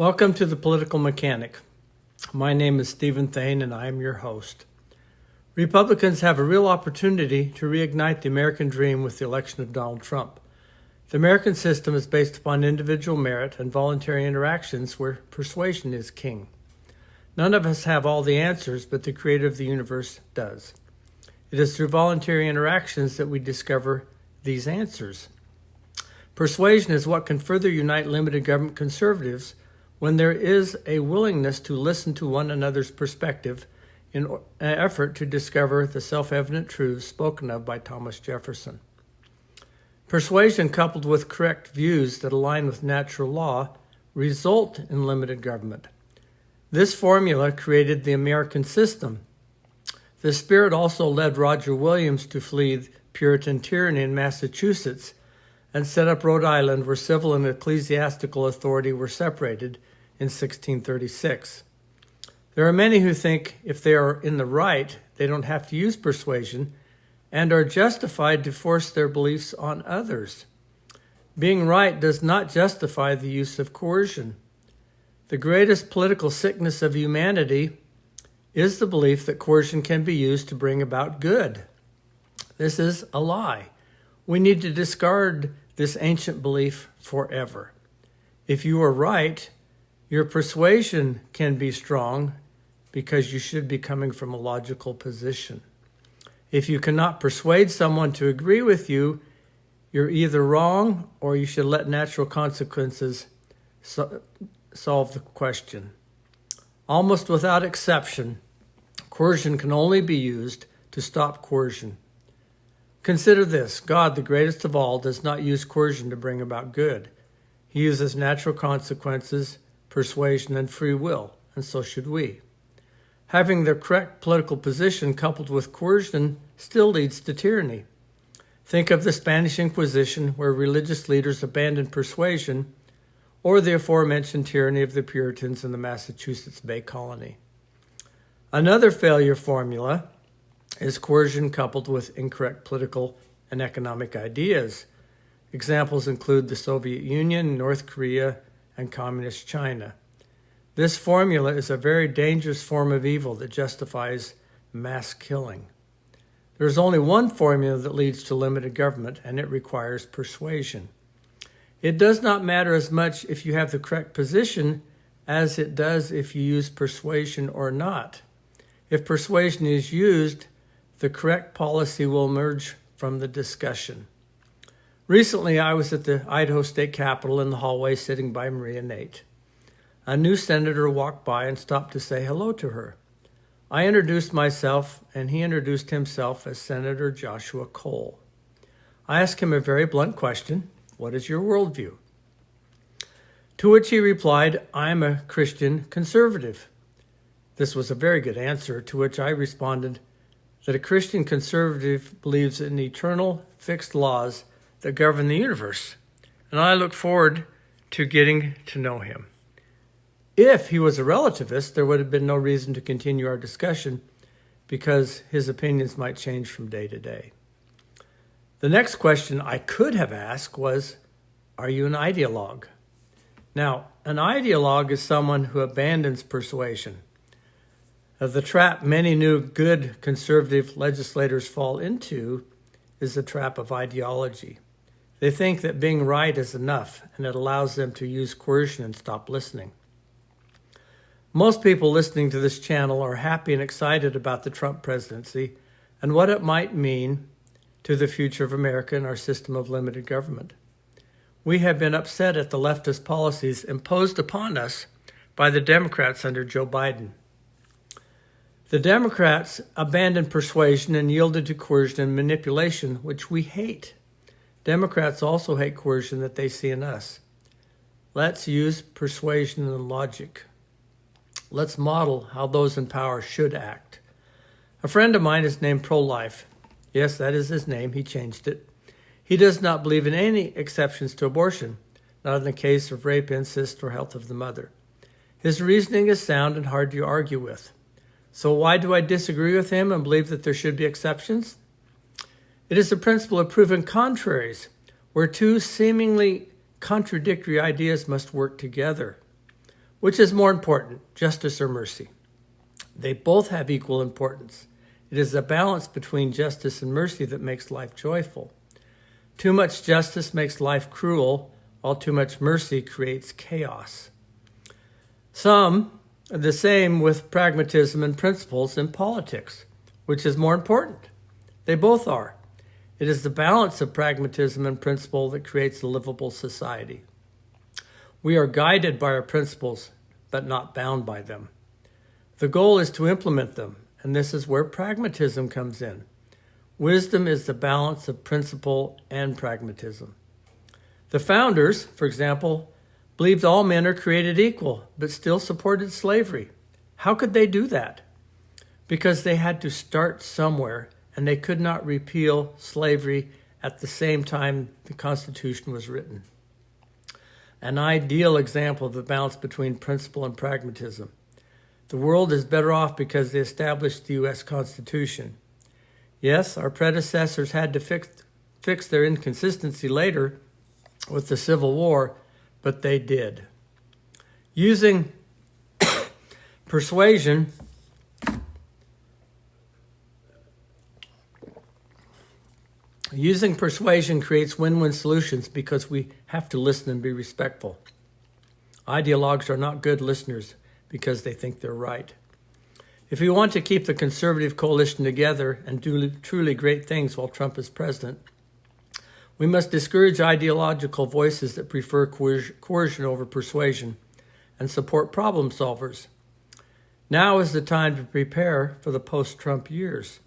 Welcome to The Political Mechanic. My name is Stephen Thane and I am your host. Republicans have a real opportunity to reignite the American dream with the election of Donald Trump. The American system is based upon individual merit and voluntary interactions where persuasion is king. None of us have all the answers, but the creator of the universe does. It is through voluntary interactions that we discover these answers. Persuasion is what can further unite limited government conservatives when there is a willingness to listen to one another's perspective in an effort to discover the self-evident truths spoken of by Thomas Jefferson. Persuasion coupled with correct views that align with natural law result in limited government. This formula created the American system. This spirit also led Roger Williams to flee Puritan tyranny in Massachusetts and set up Rhode Island, where civil and ecclesiastical authority were separated in 1636. There are many who think if they are in the right, they don't have to use persuasion and are justified to force their beliefs on others. Being right does not justify the use of coercion. The greatest political sickness of humanity is the belief that coercion can be used to bring about good. This is a lie. We need to discard this ancient belief forever. If you are right, your persuasion can be strong because you should be coming from a logical position. If you cannot persuade someone to agree with you, you're either wrong or you should let natural consequences solve the question. Almost without exception, coercion can only be used to stop coercion. Consider this: God, the greatest of all, does not use coercion to bring about good. He uses natural consequences, persuasion, and free will, and so should we. Having the correct political position coupled with coercion still leads to tyranny. Think of the Spanish Inquisition, where religious leaders abandoned persuasion, or the aforementioned tyranny of the Puritans in the Massachusetts Bay Colony. Another failure formula is coercion coupled with incorrect political and economic ideas. Examples include the Soviet Union, North Korea, and Communist China. This formula is a very dangerous form of evil that justifies mass killing. There is only one formula that leads to limited government, and it requires persuasion. It does not matter as much if you have the correct position as it does if you use persuasion or not. If persuasion is used, the correct policy will emerge from the discussion. Recently, I was at the Idaho State Capitol in the hallway sitting by Maria Nate. A new senator walked by and stopped to say hello to her. I introduced myself, and he introduced himself as Senator Joshua Cole. I asked him a very blunt question: what is your worldview? To which he replied, I am a Christian conservative. This was a very good answer, to which I responded that a Christian conservative believes in eternal, fixed laws that govern the universe, and I look forward to getting to know him. If he was a relativist, there would have been no reason to continue our discussion because his opinions might change from day to day. The next question I could have asked was, are you an ideologue? Now, an ideologue is someone who abandons persuasion. The trap many new good conservative legislators fall into is the trap of ideology. They think that being right is enough, and it allows them to use coercion and stop listening. Most people listening to this channel are happy and excited about the Trump presidency and what it might mean to the future of America and our system of limited government. We have been upset at the leftist policies imposed upon us by the Democrats under Joe Biden. The Democrats abandoned persuasion and yielded to coercion and manipulation, which we hate. Democrats also hate coercion that they see in us. Let's use persuasion and logic. Let's model how those in power should act. A friend of mine is named Pro-Life. Yes, that is his name. He changed it. He does not believe in any exceptions to abortion, not in the case of rape, incest, or health of the mother. His reasoning is sound and hard to argue with. So why do I disagree with him and believe that there should be exceptions? It is the principle of proven contraries, where two seemingly contradictory ideas must work together. Which is more important, justice or mercy? They both have equal importance. It is the balance between justice and mercy that makes life joyful. Too much justice makes life cruel, while too much mercy creates chaos. The same with pragmatism and principles in politics. Which is more important? They both are. It is the balance of pragmatism and principle that creates a livable society. We are guided by our principles, but not bound by them. The goal is to implement them, and this is where pragmatism comes in. Wisdom is the balance of principle and pragmatism. The founders, for example, believed all men are created equal, but still supported slavery. How could they do that? Because they had to start somewhere, and they could not repeal slavery at the same time the Constitution was written. An ideal example of the balance between principle and pragmatism. The world is better off because they established the U.S. Constitution. Yes, our predecessors had to fix their inconsistency later with the Civil War, but they did. Using persuasion, creates win-win solutions because we have to listen and be respectful. Ideologues are not good listeners because they think they're right. If we want to keep the conservative coalition together and do truly great things while Trump is president, we must discourage ideological voices that prefer coercion over persuasion and support problem solvers. Now is the time to prepare for the post-Trump years.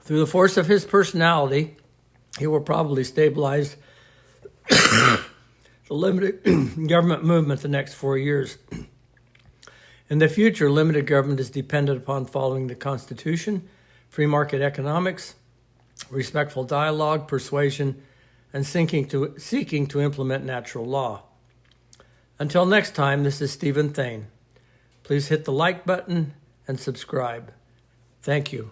Through the force of his personality, he will probably stabilize the limited government movement the next 4 years. In the future, limited government is dependent upon following the Constitution, free market economics, respectful dialogue, persuasion, and seeking to implement natural law. Until next time, this is Stephen Thane. Please hit the like button and subscribe. Thank you.